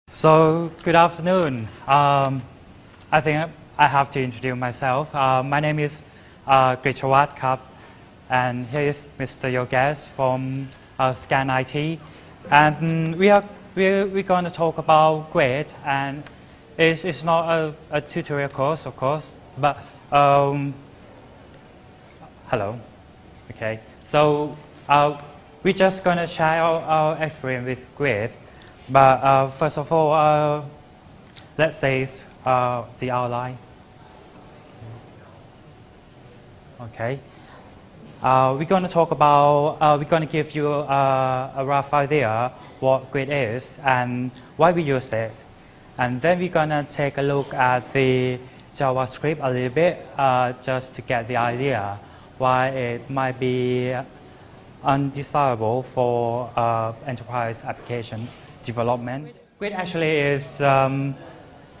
So, good afternoon. I think I have to introduce myself. My name is Grichawat Kap, and here is Mr. Yogesh from Scan IT. And we're going to talk about GWT, and it's not a tutorial course, of course, but hello. Okay, so we're just going to share our experience with GWT. But first of all, let's say the outline. Okay. We're going to talk about, we're going to give you a rough idea what GWT is and why we use it. And then we're going to take a look at the JavaScript a little bit just to get the idea why it might be undesirable for enterprise application development. GWT actually is a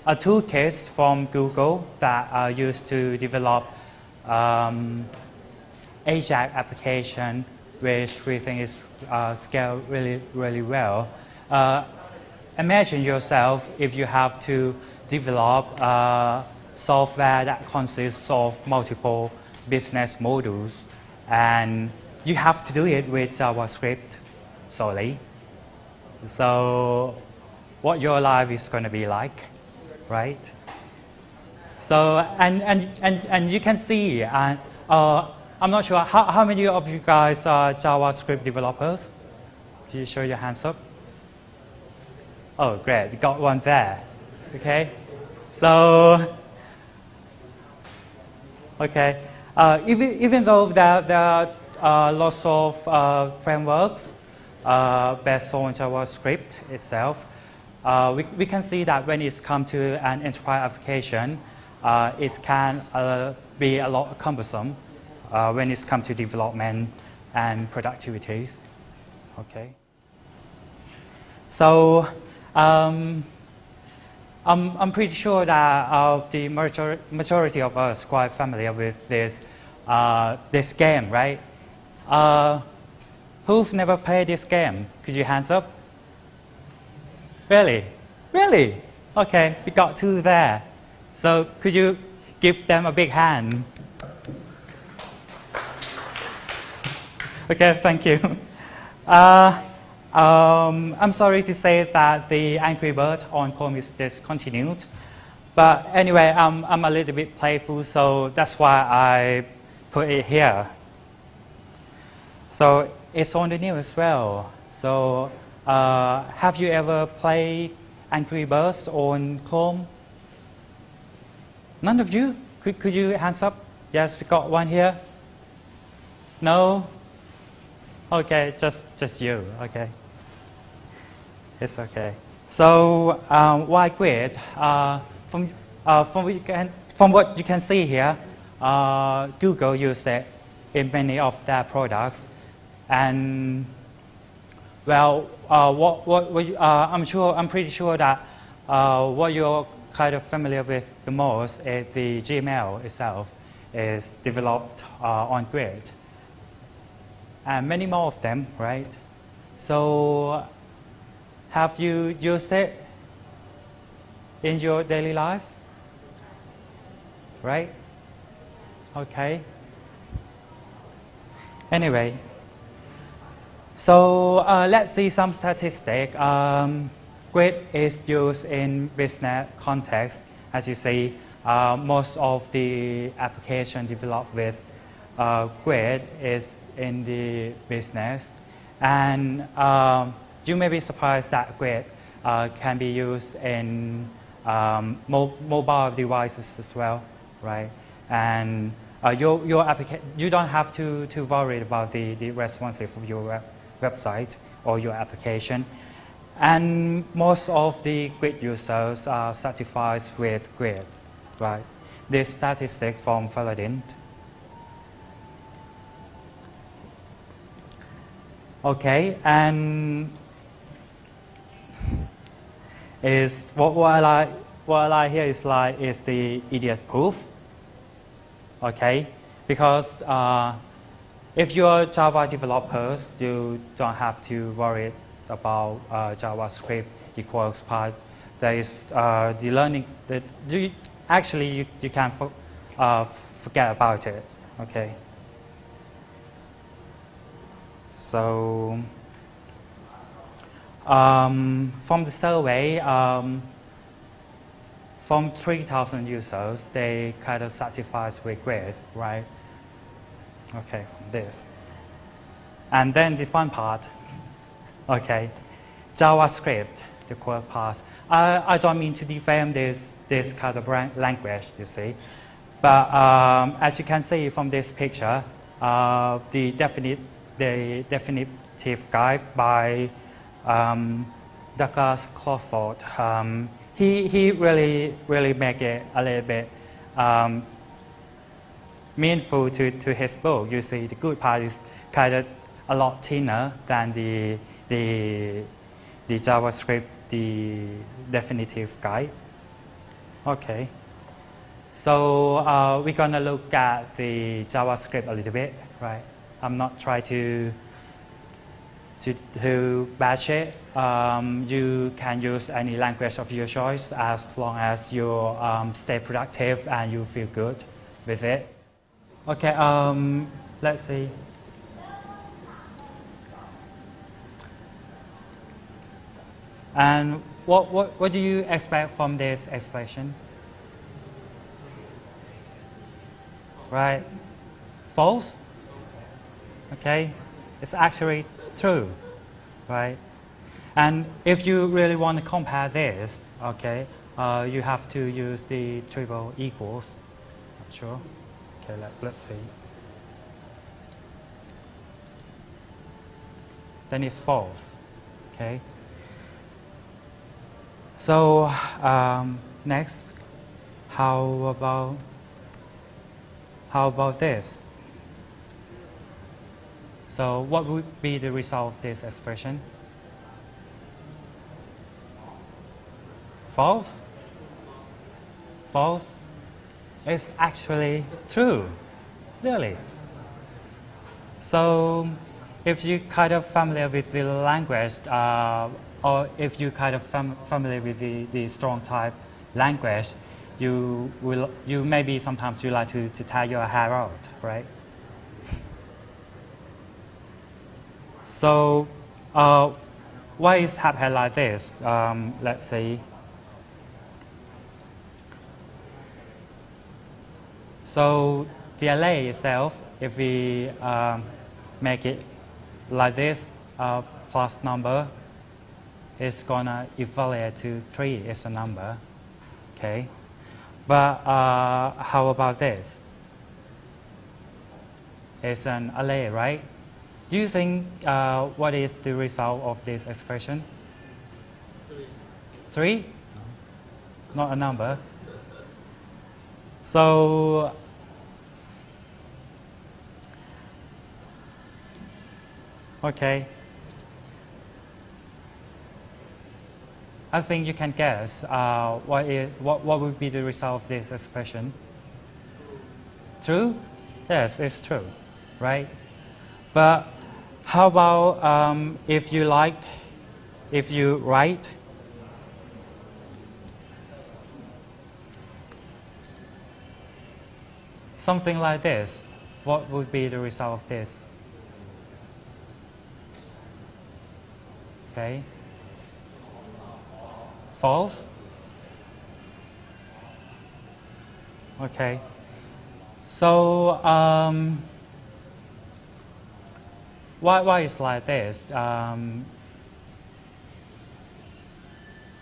toolkit from Google that are used to develop AJAX application, which we think is scaled really well. Imagine yourself if you have to develop software that consists of multiple business modules, and you have to do it with JavaScript solely. So what your life is going to be like, right? So, and you can see, I'm not sure, how many of you guys are JavaScript developers? Can you show your hands up? Oh, great, we got one there, okay? So, okay, even though there are lots of frameworks based on JavaScript itself, we can see that when it's come to an enterprise application, it can be a lot cumbersome when it's come to development and productivities. Okay. So I'm pretty sure that the majority of us are quite familiar with this game, right? Who've never played this game? Could you hands up? Really? Really? Okay, we got two there. So could you give them a big hand? Okay, thank you. I'm sorry to say that the Angry Bird on Chrome is discontinued. But anyway, I'm a little bit playful, so that's why I put it here. So it's on the news as well. So have you ever played Angry Birds on Chrome? None of you? Could you hands up? Yes, we got one here. No? Okay, just you. Okay. It's okay. So why GWT? From what you can see here, Google used it in many of their products. And well, I'm pretty sure that what you're kind of familiar with the most is the Gmail itself is developed on GWT, and many more of them, right? So, have you used it in your daily life? Right? Okay. Anyway. So let's see some statistics. GWT is used in business context. As you see, most of the application developed with GWT is in the business. And you may be surprised that GWT can be used in mobile devices as well, right? And you don't have to worry about the responsive of your website or your application. And most of the GWT users are satisfied with GWT, right? This statistic from Thailand. Okay, and is what I like here is the idiot proof. Okay, because if you're Java developers, you don't have to worry about JavaScript equals there is the learning that actually you can forget about it. Okay. So from the survey, from 3,000 users, they kind of satisfied with grade, right? Okay, from this. And then the fun part, okay, JavaScript, the core part. I don't mean to defame this kind of language, you see. But as you can see from this picture, the definitive guide by Douglas Crawford, he really make it a little bit meaningful to his book. You see, the good part is kind of a lot thinner than the JavaScript, the definitive guide. Okay. So we're gonna look at the JavaScript a little bit, right? I'm not trying to batch it. You can use any language of your choice as long as you stay productive and you feel good with it. Okay, let's see. And what do you expect from this expression? Right? False? Okay, it's actually true, right? And if you really want to compare this, okay, you have to use the triple equals. Not sure. Okay, let's see. Then it's false. Okay. So next, how about this? So what would be the result of this expression? False? False? It's actually true, really. So if you kind of familiar with the language, or if you kind of familiar with the strong type language, you maybe sometimes you like to tie your hair out, right? So why is happen like this? Let's see. So the array itself, if we make it like this, plus number, it's gonna evaluate to 3 as a number, okay? But how about this? It's an array, right? Do you think what is the result of this expression? 3? Not a number. So okay. I think you can guess what would be the result of this expression. True? Yes, it's true, right? But how about if you write something like this, what would be the result of this? Okay. False? Okay. So why is like this?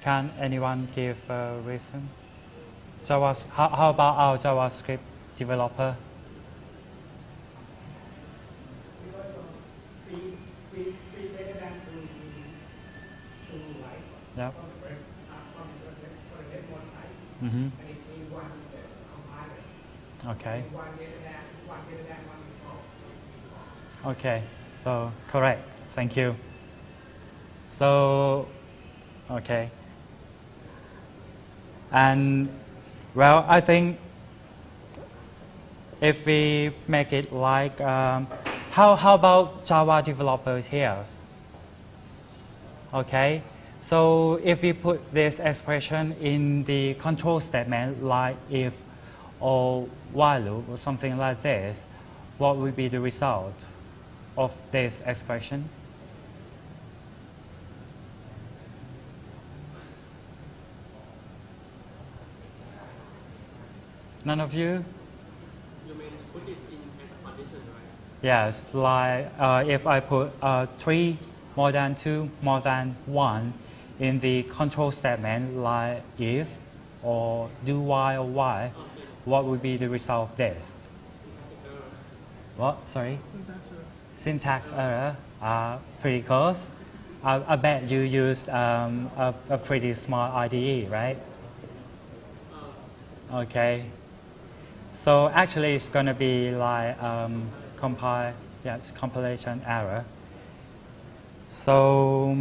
Can anyone give a reason? How about our JavaScript developer? Yep. Mm-hmm. Okay. Okay, so correct. Thank you. So, okay. And, well, I think if we make it like, how about Java developers here? Okay, So if we put this expression in the control statement, like if or while loop or something like this, what would be the result of this expression? None of you? You mean put it in as a condition, right? Yes, like if I put 3 more than 2 more than 1 in the control statement, like if or do while or while, what would be the result of this? What? Sorry? Syntax error. Pretty close. I bet you used a pretty smart IDE, right? Okay. So actually, it's going to be like compilation error. So,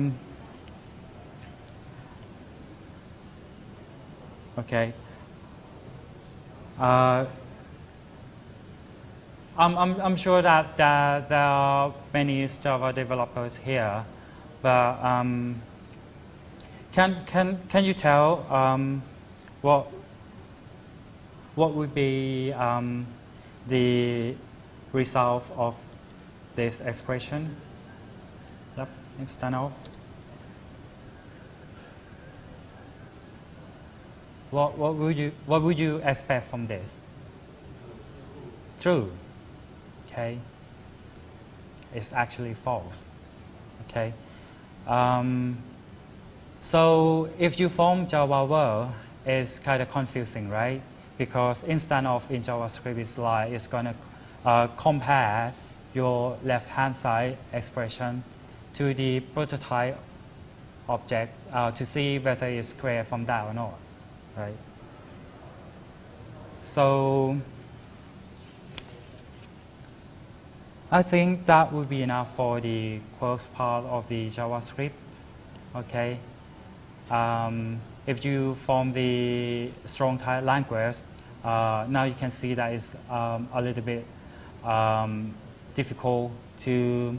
okay. I'm sure that there are many Java developers here, but can you tell what would be the result of this expression? Yep, instead of. What would you expect from this? True. Okay. It's actually false. Okay. So if you form Java world, it's kind of confusing, right? Because instead of in JavaScript, it's going to compare your left-hand side expression to the prototype object to see whether it's clear from that or not, right? So I think that would be enough for the quirks part of the JavaScript, okay? If you form the strong type language, now you can see that it's a little bit difficult to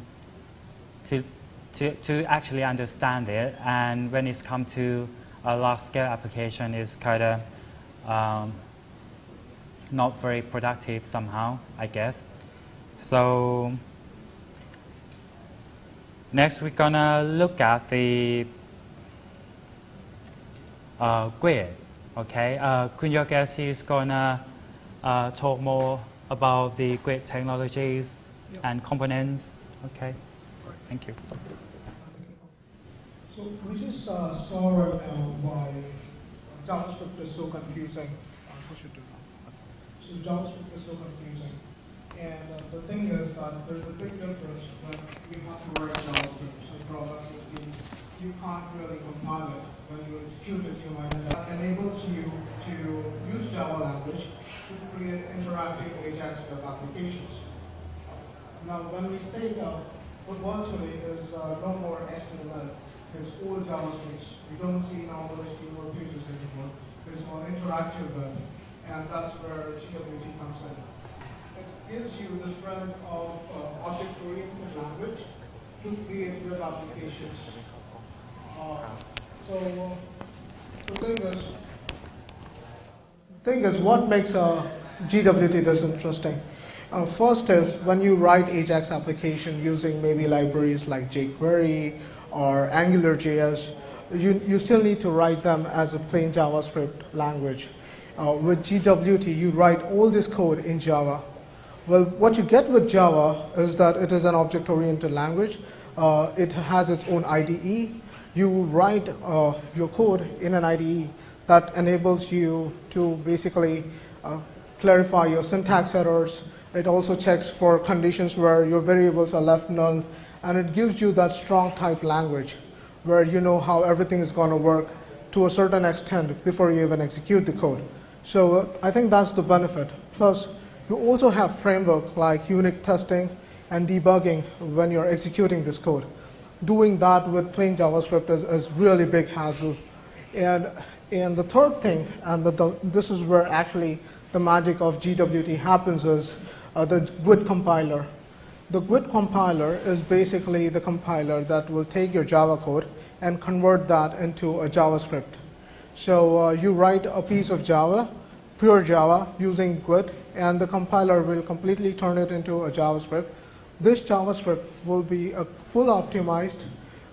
actually understand it. And when it's come to a large-scale application, it's kind of not very productive somehow, I guess. So next, we're gonna look at the grid. Okay, Yogesh is gonna talk more about the grid technologies and components. Okay, thank you. So we just saw right now why JavaScript is so confusing. So JavaScript is so confusing. And the thing is that there's a big difference when you have to write JavaScript. So drawback is you can't really compile it. When you execute it, you might end up. That enables you to use Java language to create interactive Ajax web applications. Now, when we say what world today is no more HTML, it's all JavaScript. We don't see normal HTML pages anymore. It's more interactive web, and that's where GWT comes in. It gives you the strength of object-oriented language to create web applications. So the thing is, what makes GWT this interesting? First is when you write Ajax application using maybe libraries like jQuery or AngularJS, you still need to write them as a plain JavaScript language. With GWT, you write all this code in Java. Well, what you get with Java is that it is an object-oriented language. It has its own IDE. You write your code in an IDE that enables you to basically clarify your syntax errors. It also checks for conditions where your variables are left null, and it gives you that strong type language where you know how everything is going to work to a certain extent before you even execute the code. So I think that's the benefit. Plus, you also have framework like unit testing and debugging when you're executing this code. Doing that with plain JavaScript is really big hassle. And the third thing, and this is where actually the magic of GWT happens, is the GWT compiler. The GWT compiler is basically the compiler that will take your Java code and convert that into a JavaScript. So you write a piece of Java, pure Java, using GWT, and the compiler will completely turn it into a JavaScript. This JavaScript will be a full optimized,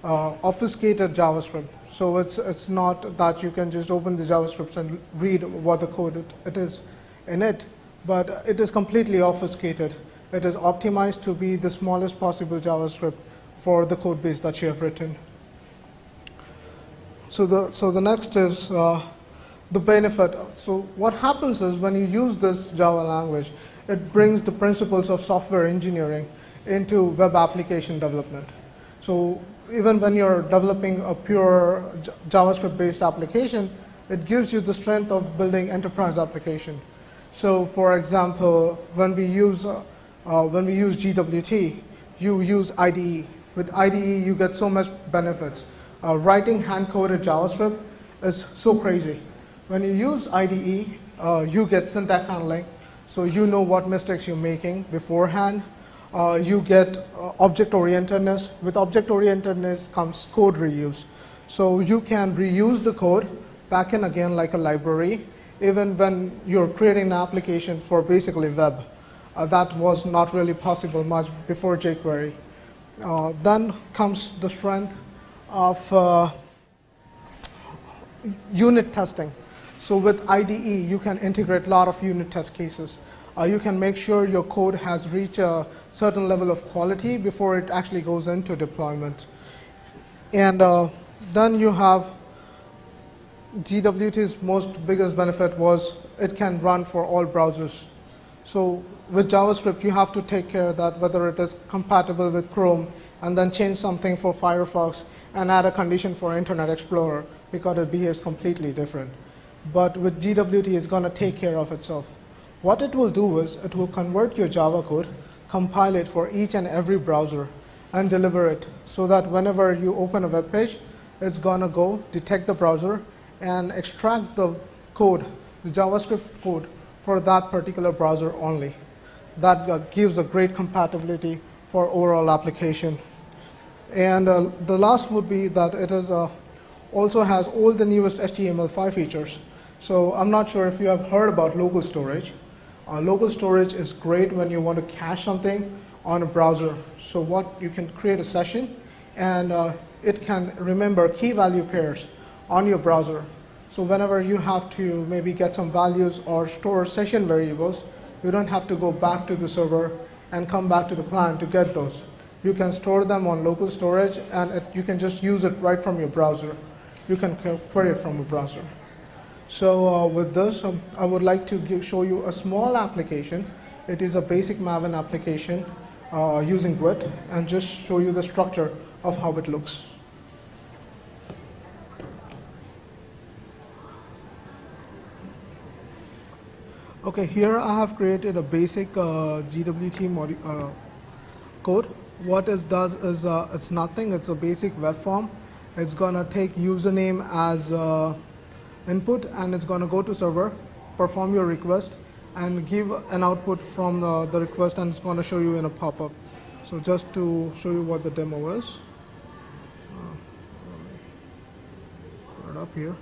obfuscated JavaScript. So it's not that you can just open the JavaScript and read what the code it is in it, but it is completely obfuscated. It is optimized to be the smallest possible JavaScript for the code base that you have written. So the next is the benefit. So what happens is when you use this Java language, it brings the principles of software engineering into web application development. So even when you're developing a pure JavaScript-based application, it gives you the strength of building enterprise application. So for example, when we use GWT, you use IDE. With IDE, you get so much benefits. Writing hand-coded JavaScript is so crazy. When you use IDE, you get syntax handling, so you know what mistakes you're making beforehand. You get object-orientedness. With object-orientedness comes code reuse. So you can reuse the code back and again like a library, even when you're creating an application for basically web. That was not really possible much before jQuery. Then comes the strength of unit testing. So with IDE, you can integrate a lot of unit test cases. You can make sure your code has reached a certain level of quality before it actually goes into deployment. And then you have GWT's biggest benefit was it can run for all browsers. So with JavaScript, you have to take care that whether it is compatible with Chrome and then change something for Firefox and add a condition for Internet Explorer because it behaves completely different. But with GWT, it's going to take care of itself. What it will do is it will convert your Java code, compile it for each and every browser, and deliver it so that whenever you open a web page, it's going to go detect the browser and extract the code, the JavaScript code, for that particular browser only. That gives a great compatibility for overall application. And the last would be that it is also has all the newest HTML5 features. So I'm not sure if you have heard about local storage. Local storage is great when you want to cache something on a browser. So what you can create a session, and it can remember key value pairs on your browser. So whenever you have to maybe get some values or store session variables, you don't have to go back to the server and come back to the client to get those. You can store them on local storage, and you can just use it right from your browser. You can query it from a browser. So with this, I would like to show you a small application. It is a basic Maven application using GWT, and just show you the structure of how it looks. Okay, here I have created a basic GWT code. What it does is it's nothing. It's a basic web form. It's going to take username as input, and it's going to go to server, perform your request, and give an output from the request, and it's going to show you in a pop-up. So just to show you what the demo is, put it up here.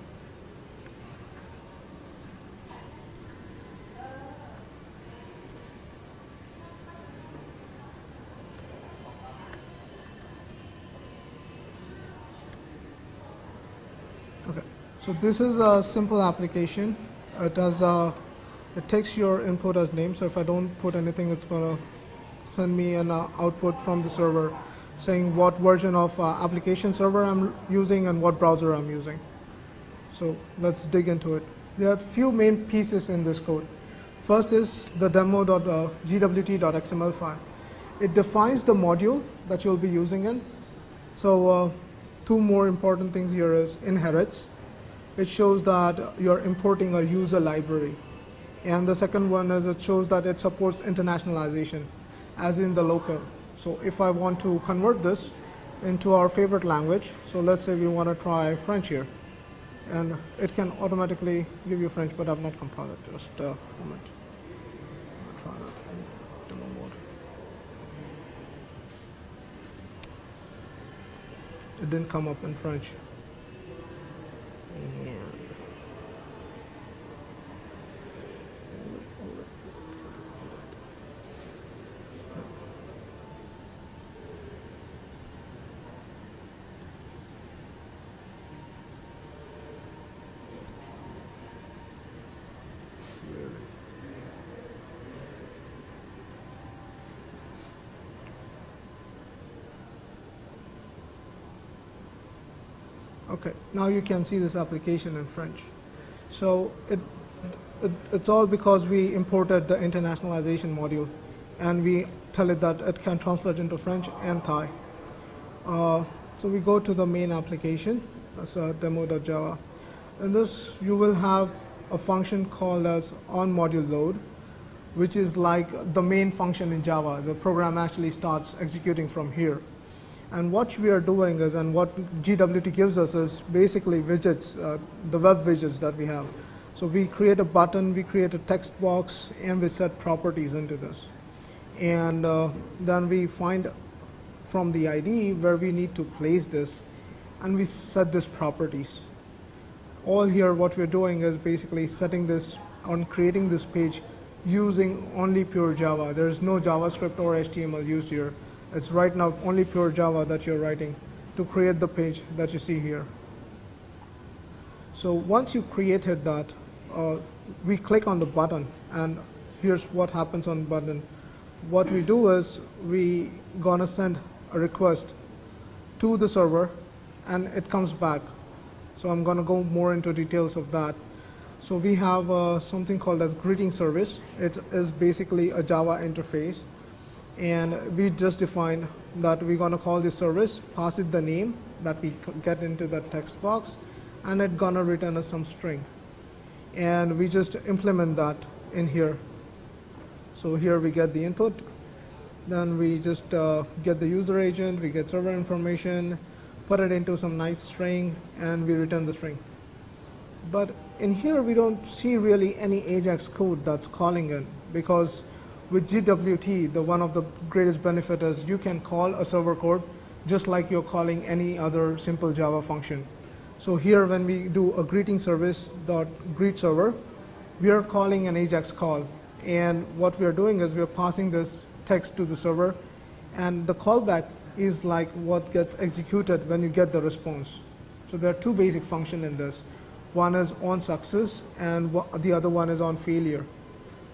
Okay, so this is a simple application. It takes your input as name. So if I don't put anything, it's going to send me an output from the server saying what version of application server I'm using and what browser I'm using. So let's dig into it. There are a few main pieces in this code. First is the demo.gwt.xml file. It defines the module that you'll be using in. So two more important things here is inherits. It shows that you're importing a user library. And the second one is it shows that it supports internationalization, as in the local. So if I want to convert this into our favorite language, so let's say we want to try French here. And it can automatically give you French, but I've not compiled it. Just a moment. I'll try that in demo mode. It didn't come up in French. Okay, now you can see this application in French. So it's all because we imported the internationalization module, and we tell it that it can translate into French and Thai. So we go to the main application, that's demo.java. In this, you will have a function called as onModuleLoad, which is like the main function in Java. The program actually starts executing from here. And what we are doing is, and what GWT gives us is basically widgets, the web widgets that we have. So we create a button, we create a text box, and we set properties into this. And then we find from the ID where we need to place this, and we set this properties. All here what we're doing is basically setting this on creating this page using only pure Java. There's no JavaScript or HTML used here. It's right now only pure Java that you're writing to create the page that you see here. So once you created that, we click on the button, and here's what happens on the button. What we do is we gonna send a request to the server, and it comes back. So I'm gonna go more into details of that. So we have something called as greeting service. It is basically a Java interface. And we just defined that we're going to call this service, pass it the name that we get into the text box, and it's going to return us some string. And we just implement that in here. So here we get the input. Then we just get the user agent, we get server information, put it into some nice string, and we return the string. But in here, we don't see really any AJAX code that's calling in, because with GWT, one of the greatest benefit is you can call a server code just like you're calling any other simple Java function. So here when we do a greeting service dot greet server, we are calling an AJAX call. And what we are doing is we are passing this text to the server, and the callback is like what gets executed when you get the response. So there are two basic functions in this. One is on success, and the other one is on failure.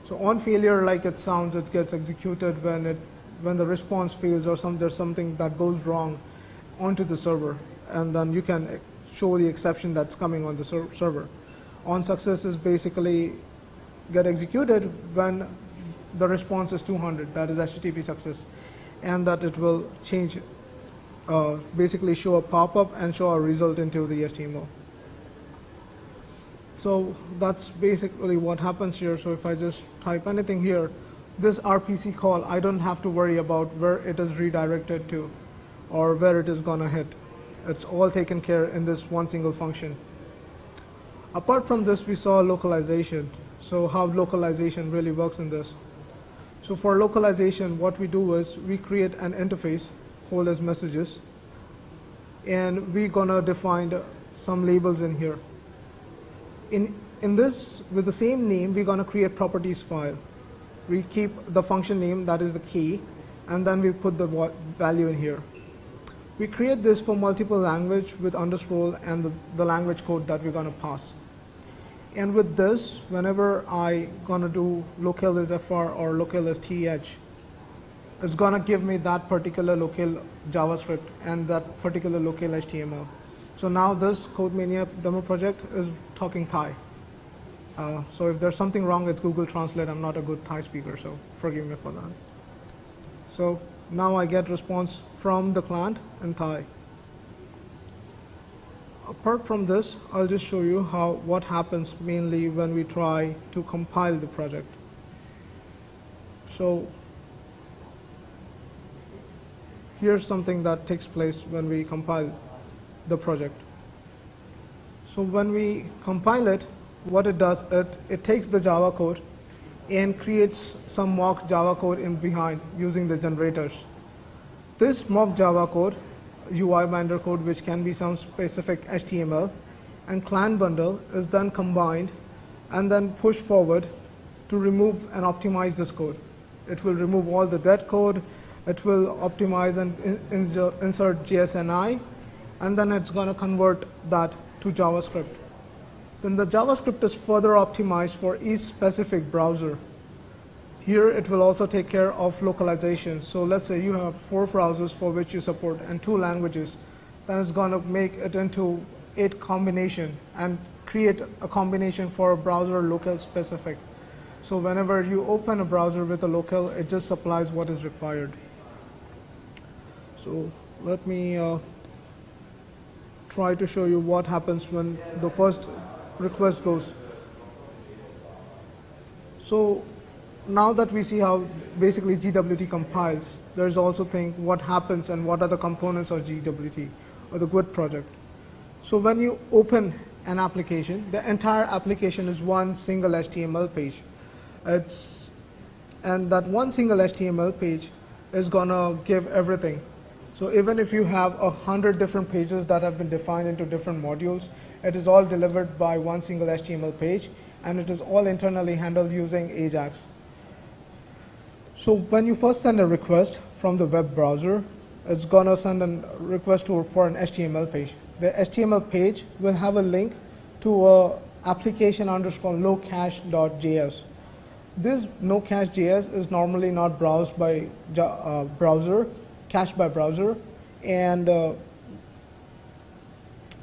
So on failure, like it sounds, it gets executed when the response fails or there's something that goes wrong onto the server, and then you can show the exception that's coming on the server. On success is basically get executed when the response is 200, that is HTTP success, and that it will change, basically show a pop-up and show a result into the HTML. So that's basically what happens here. So if I just type anything here, this RPC call, I don't have to worry about where it is redirected to or where it is going to hit. It's all taken care in this one single function. Apart from this, we saw localization. So how localization really works in this. So for localization, what we do is we create an interface called as messages, and we're going to define some labels in here. In this, with the same name, we're going to create properties file. We keep the function name, that is the key, and then we put the value in here. We create this for multiple language with underscore and the language code that we're going to pass. And with this, whenever I going to do locale as fr or locale as th, it's going to give me that particular locale JavaScript and that particular locale HTML. So now this Code Mania demo project is talking Thai. So if there's something wrong with Google Translate, I'm not a good Thai speaker, so forgive me for that. So now I get response from the client in Thai. Apart from this, I'll just show you what happens mainly when we try to compile the project. So here's something that takes place when we compile the project. So when we compile it, what it does, it takes the Java code and creates some mock Java code in behind using the generators. This mock Java code, UI binder code, which can be some specific HTML, and clan bundle is then combined and then pushed forward to remove and optimize this code. It will remove all the dead code. It will optimize and insert JSNI, and then it's going to convert that to JavaScript. Then the JavaScript is further optimized for each specific browser. Here it will also take care of localization. So let's say you have 4 browsers for which you support and 2 languages. Then it's going to make it into 8 combination and create a combination for a browser local specific. So whenever you open a browser with a local, it just supplies what is required. So let me try to show you what happens when the first request goes. So now that we see how basically GWT compiles, there's also think what happens and what are the components of GWT or the GWT project. So when you open an application, the entire application is one single HTML page. And that one single HTML page is going to give everything. So even if you have 100 different pages that have been defined into different modules, it is all delivered by one single HTML page, and it is all internally handled using Ajax. So when you first send a request from the web browser, it's going to send a request for an HTML page. The HTML page will have a link to application_nocache.js. This nocache.js is normally not browsed by browser, cached by browser, and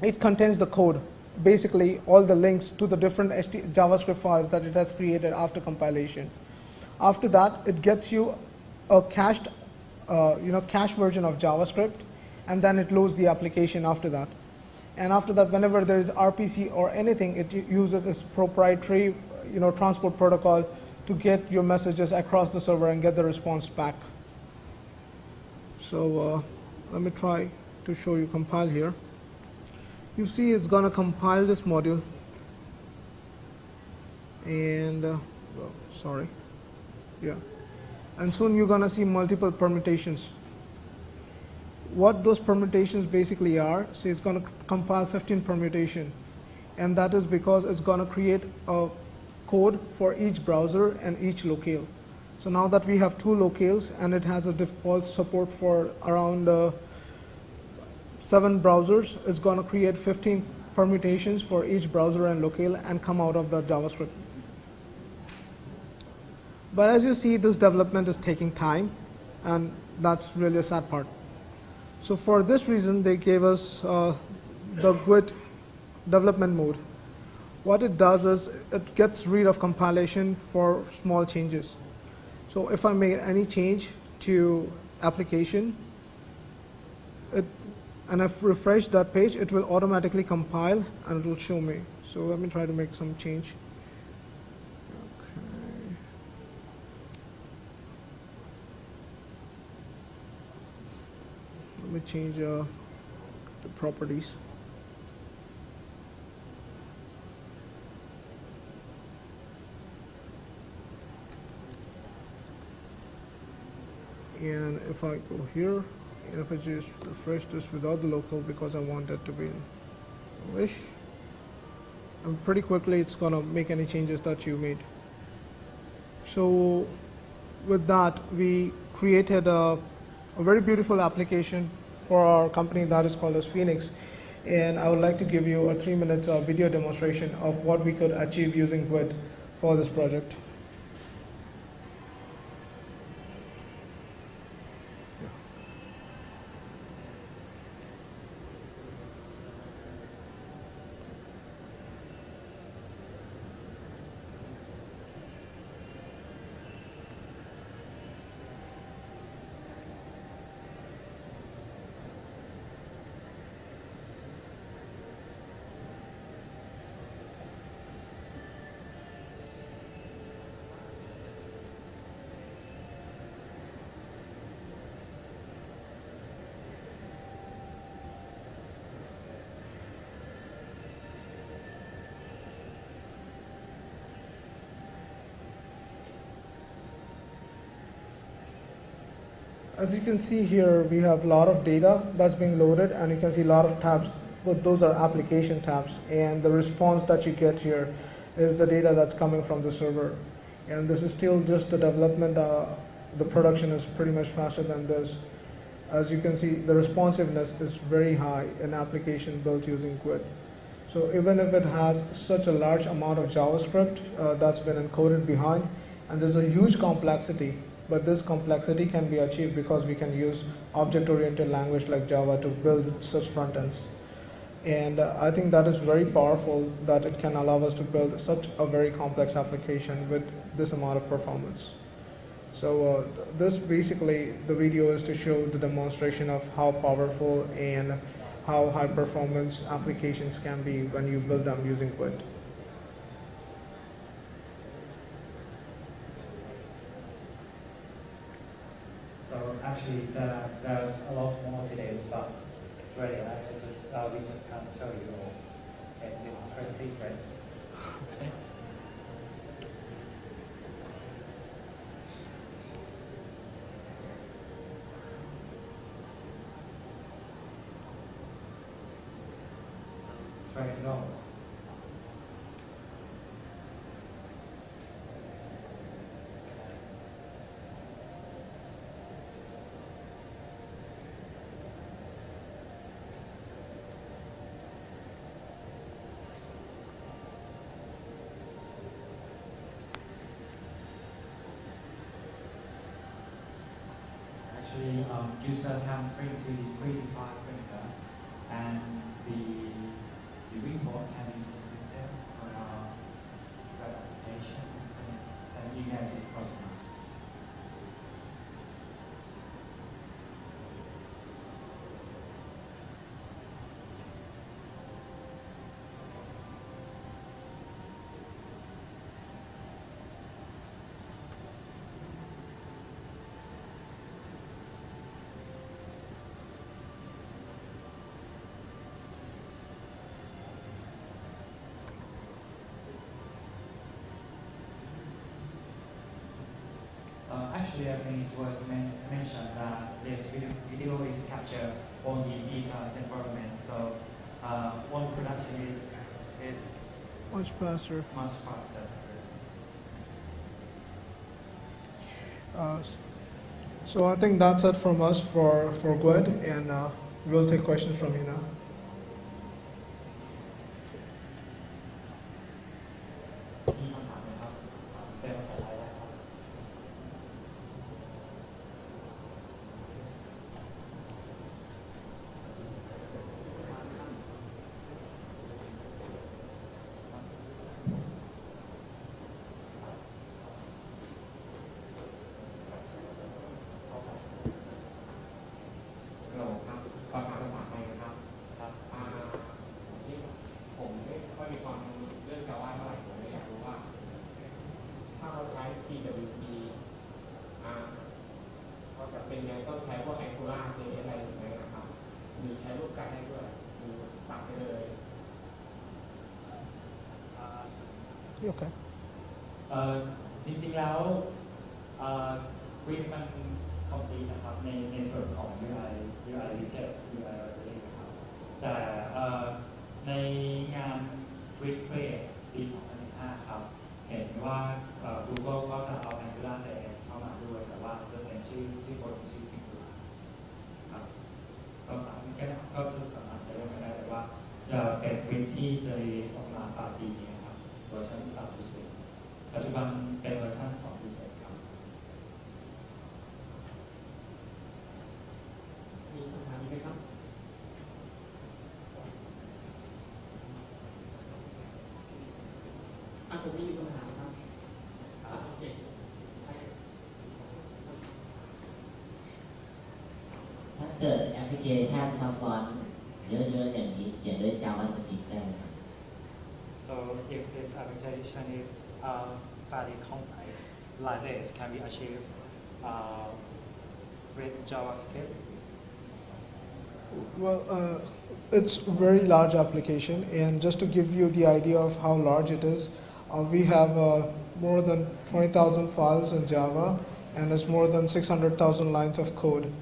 it contains the code, basically all the links to the different JavaScript files that it has created after compilation. After that, it gets you a cached, cache version of JavaScript, and then it loads the application after that. And after that, whenever there is RPC or anything, it uses its proprietary, transport protocol to get your messages across the server and get the response back. So let me try to show you compile here. You see it's going to compile this module. And, And soon you're going to see multiple permutations. What those permutations basically are, so it's going to compile 15 permutation. And that is because it's going to create a code for each browser and each locale. So now that we have 2 locales and it has a default support for around 7 browsers, it's going to create 15 permutations for each browser and locale and come out of the JavaScript. But as you see, this development is taking time, and that's really a sad part. So for this reason, they gave us the GWT development mode. What it does is it gets rid of compilation for small changes. So if I make any change to application, and I've refreshed that page, it will automatically compile and it will show me. So let me try to make some change. Okay. Let me change the properties. And if I go here, and if I just refresh this without the local because I want it to be in English, and pretty quickly it's going to make any changes that you made. So with that, we created a very beautiful application for our company that is called as Phoenix. And I would like to give you a 3 minutes video demonstration of what we could achieve using GWT for this project. As you can see here, we have a lot of data that's being loaded, and you can see a lot of tabs but those are application tabs, and the response that you get here is the data that's coming from the server. And this is still just the development. The production is pretty much faster than this. As you can see, the responsiveness is very high in application built using GWT. So even if it has such a large amount of JavaScript that's been encoded behind, and there's a huge complexity, but this complexity can be achieved because we can use object-oriented language like Java to build such front ends. And I think that is very powerful that it can allow us to build such a very complex application with this amount of performance. So this basically, the video is to show the demonstration of how powerful and how high performance applications can be when you build them using GWT. So actually there's a lot more to this, but really we just can't show you all. Okay, this is very secret. Try it out. Actually, user can print to predefine printer, and the report can be printed for our web application and send email to the customer. Actually, I think it's worth mention that this video is captured on the beta environment, so one production is Much faster. much faster. So I think that's it from us for GWT, and we'll take questions from you now. GWT ก็จะเป็นไงต้องใช้พวก Angular อะไรอย่างเงี้ยนะครับมีใช้รูปการได้ด้วยมีปักไปเลย Okay. จริงๆแล้ววิดมัน complete นะครับในส่วนของ UI widgets UI library นะครับแต่ในงาน Week Play ปี 2015 ครับเห็นว่าGoogle ก็จะเอา AngularJS เข้ามาด้วยแต่ว่าจะเป็นชื่อโปรเจกต์ชื่อ Singular ครับก็สามารถใช้ได้แต่ว่าจะเป็นวิดที่จะรีลิสออกมาปลายปีนี้ครับเวอร์ชัน3.0ปัจจุบันเป็นเวอร์ชัน 2.0 ครับมีคำถามอีกไหมครับผมมีคำถามครับโอเคถ้าเกิดแอปพลิเคชันซับซ้อนเยอะๆอย่างนี้เขียนด้วย JavaScript ได้ไหมครับ So if this application is fairly complex like this, can be achieved with JavaScript? Well, it's a very large application, and just to give you the idea of how large it is, we have more than 20,000 files in Java, and it's more than 600,000 lines of code.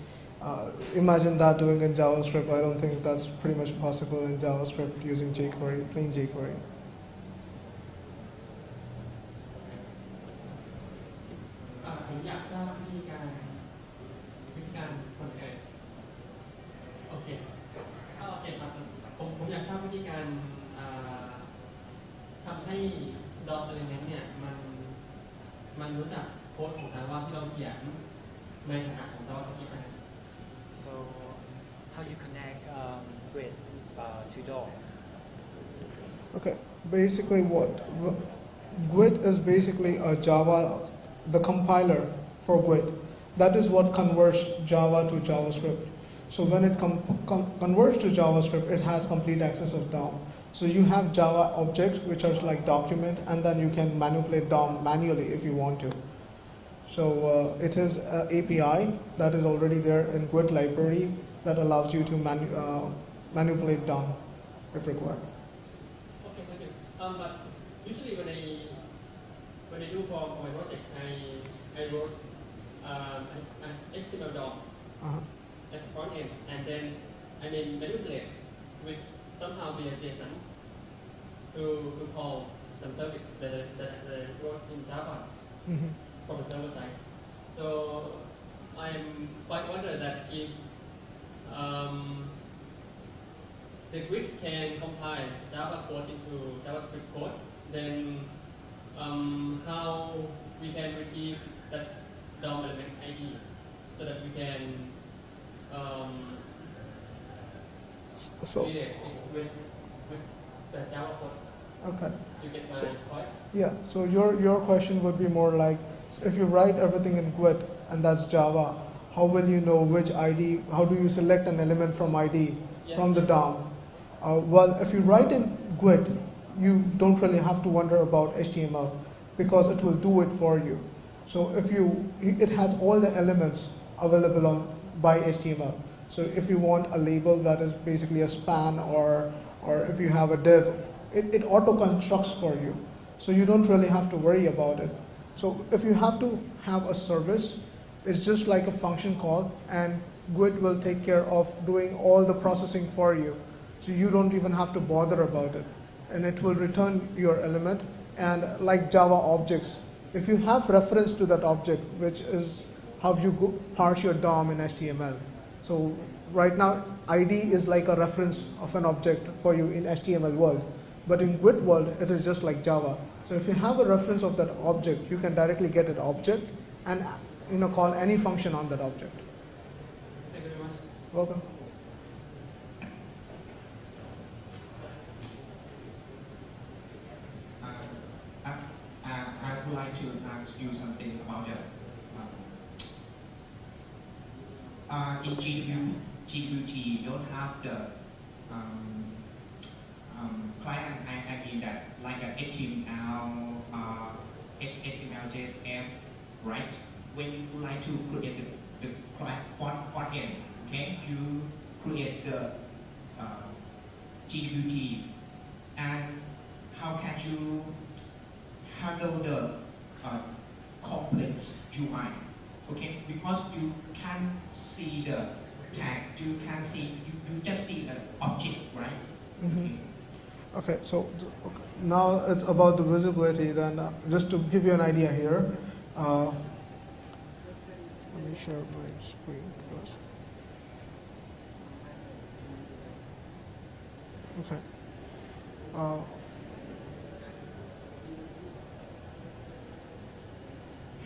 Imagine that doing in JavaScript. I don't think that's pretty much possible in JavaScript using jQuery, plain jQuery. ผมอยากทราบวิธีการคนเอ่ยโอเคครับผมอยากทราบวิธีการทำให้ดอท element เนี่ยมันรู้จักโค้ดของ Java ที่เราเขียนในฐานะของ JavaScript นะครับ So how you connect grid to DOM? Okay, basically GWT is basically a Java, the compiler for GWT. That is what converts Java to JavaScript. So when it converts to JavaScript, it has complete access of DOM. So you have Java objects, which are like document, and then you can manipulate DOM manually if you want to. So it is an API that is already there in GWT library that allows you to manipulate DOM if required. Okay, thank you. But usually when I do for my project, I wrote an HTML DOM as front end, and then I manipulate with somehow be a JSON to call some service that I wrote in Java from the server side. So I'm quite wonder that if the GWT can compile Java code into JavaScript code, then how we can retrieve that DOM element ID so that we can relate with the Java code. Okay. You get my point? Yeah, so your question would be more like, if you write everything in GWT and that's Java, how will you know which ID, how do you select an element from ID from the DOM? Well, if you write in GWT, you don't really have to wonder about HTML because it will do it for you. So it has all the elements available by HTML. So if you want a label that is basically a span or if you have a div, it auto-constructs for you. So you don't really have to worry about it. So if you have to have a service, it's just like a function call, and GWT will take care of doing all the processing for you. So you don't even have to bother about it. And it will return your element. And like Java objects, if you have reference to that object, which is how you parse your DOM in HTML. So right now, ID is like a reference of an object for you in HTML world. But in GWT world, it is just like Java. So if you have a reference of that object, you can directly get an object and call any function on that object. Thank you very much. Welcome. I would like to ask you something about in GWT don't have the client ID that like a HTML, HTML, JSF, right? When you would like to create the front end, okay, you create the GWT, and how can you handle the complex UI? Okay, because you can't see the tag, you can't see, you just see the object, right? Mm-hmm. Okay, so now it's about the visibility. Then just to give you an idea here, let me share my screen first. Okay.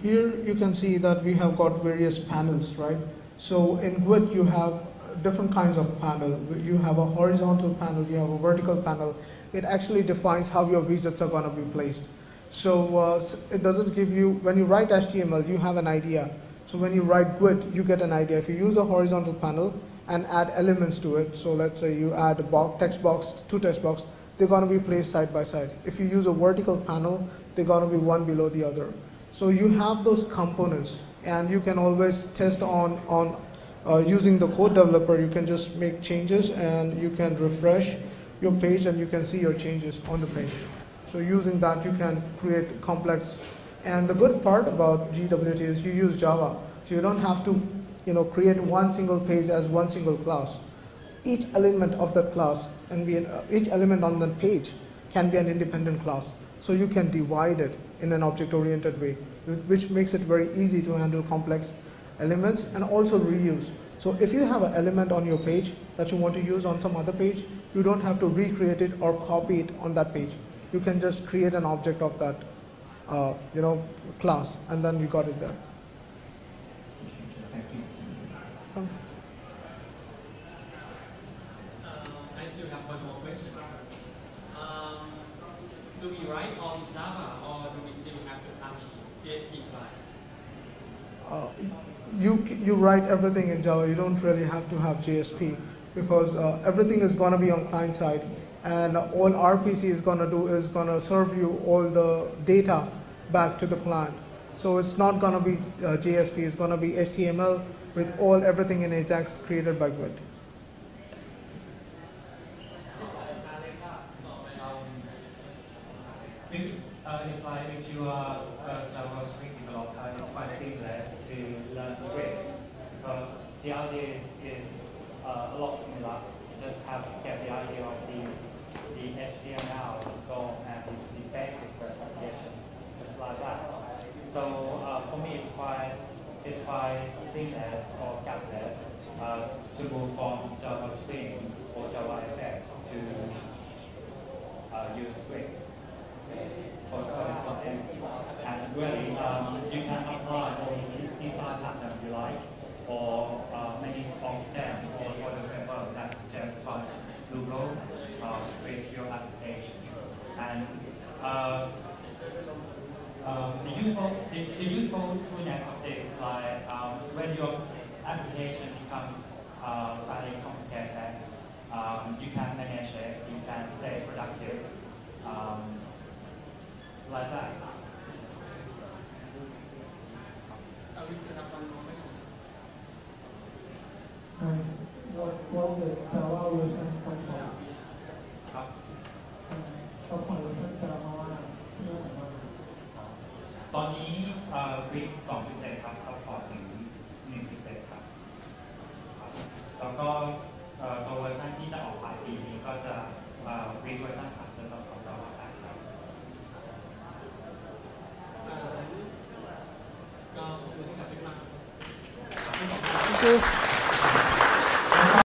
Here you can see that we have got various panels, right? So in GWT you have different kinds of panel. You have a horizontal panel, you have a vertical panel. It actually defines how your widgets are going to be placed. So it doesn't give you, when you write HTML, you have an idea. So when you write GWT, you get an idea. If you use a horizontal panel and add elements to it, so let's say you add a text box, two text boxes, they're going to be placed side by side. If you use a vertical panel, they're going to be one below the other. So you have those components, and you can always test on using the code developer. You can just make changes, and you can refresh your page, and you can see your changes on the page. So using that, you can create complex. And the good part about GWT is you use Java, so you don't have to create one single page as one single class. Each element of that class and each element on that page can be an independent class. So you can divide it in an object-oriented way, which makes it very easy to handle complex elements and also reuse. So if you have an element on your page that you want to use on some other page, you don't have to recreate it or copy it on that page. You can just create an object of that class, and then you got it there. Thank you. I still have one more question. Do we write all in Java, or do we still have to touch JSP file? You write everything in Java. You don't really have to have JSP because everything is going to be on client side, and all RPC is going to do is going to serve you all the data back to the client. So it's not going to be JSP. It's going to be HTML with everything in Ajax created by GWT. It's like if you are a JavaScript developer, it's quite seamless to learn Swift because the idea is a lot similar. You just have to get the idea of the HTML, Go, and the basic application, just like that. So for me, it's quite seamless or gapless to move from JavaScript or JavaFX to use Swift. And really, you can apply all the design pattern you like, or many of them, or for example, that's just from Google with your application. And the usefulness of this, like when your application becomes fairly complicated, you can manage it, you can stay productive. Like that. We still have one more question. What the Java version come from? ครับ Support version Java เรื่องอะไรบ้าง ตอนนี้วิก2.7ครับซัพพอร์ตถึง 1.7 ครับแล้วก็ตัวเวอร์ชันที่จะออกปลายปีนี้ก็จะวิกเวอร์ชัน3จะซัพพอร์ตJava 8ครับ ก็ขอบคุณที่กลับไปมาก Thank you.